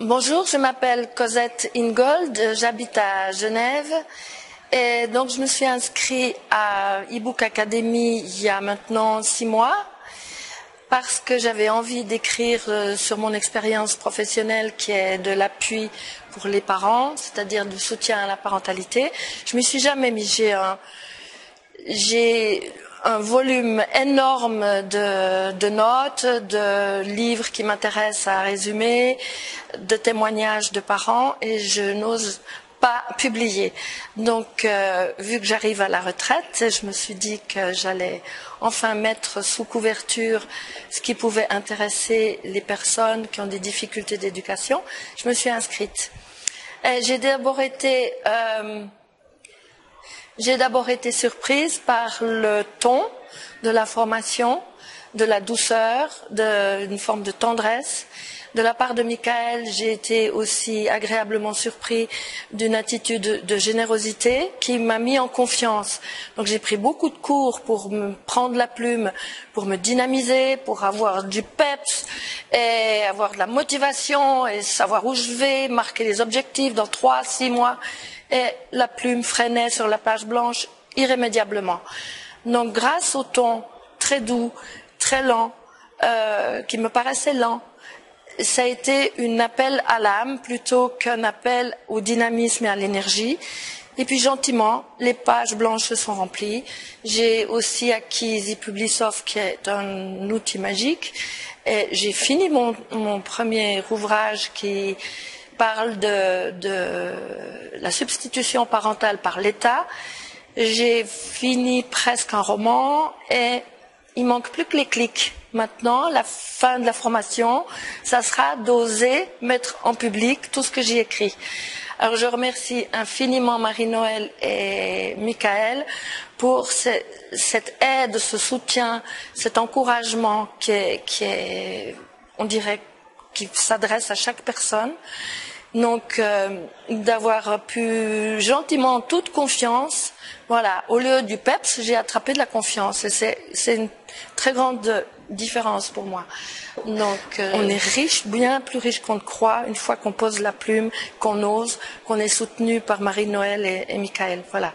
Bonjour, je m'appelle Cosette Ingold, j'habite à Genève et donc je me suis inscrite à eBook Academy il y a maintenant 6 mois parce que j'avais envie d'écrire sur mon expérience professionnelle qui est de l'appui pour les parents, c'est-à-dire du soutien à la parentalité. Je me suis jamais mis, j'ai un volume énorme de notes, de livres qui m'intéressent à résumer, de témoignages de parents et je n'ose pas publier. Donc, vu que j'arrive à la retraite, je me suis dit que j'allais enfin mettre sous couverture ce qui pouvait intéresser les personnes qui ont des difficultés d'éducation. Je me suis inscrite. J'ai d'abord été surprise par le ton de la formation, de la douceur, d'une forme de tendresse. De la part de Michael, j'ai été aussi agréablement surpris d'une attitude de générosité qui m'a mis en confiance. Donc j'ai pris beaucoup de cours pour me prendre la plume, pour me dynamiser, pour avoir du peps et avoir de la motivation et savoir où je vais, marquer les objectifs dans 3, 6 mois. Et la plume freinait sur la page blanche irrémédiablement. Donc grâce au ton très doux, très lent, qui me paraissait lent, ça a été un appel à l'âme plutôt qu'un appel au dynamisme et à l'énergie. Et puis gentiment, les pages blanches se sont remplies. J'ai aussi acquis ePublisoft, qui est un outil magique. Et j'ai fini mon premier ouvrage qui parle de la substitution parentale par l'État. J'ai fini presque un roman et il manque plus que les clics. Maintenant, la fin de la formation, ça sera d'oser mettre en public tout ce que j'ai écrit. Alors je remercie infiniment Marie-Noël et Michael pour cette aide, ce soutien, cet encouragement on dirait, qui s'adresse à chaque personne. Donc, d'avoir pu gentiment, en toute confiance, voilà, au lieu du peps, j'ai attrapé de la confiance. Et c'est une très grande différence pour moi. Donc, on est riche, bien plus riche qu'on ne croit, une fois qu'on pose la plume, qu'on ose, qu'on est soutenu par Marie-Noël et Michael. Voilà.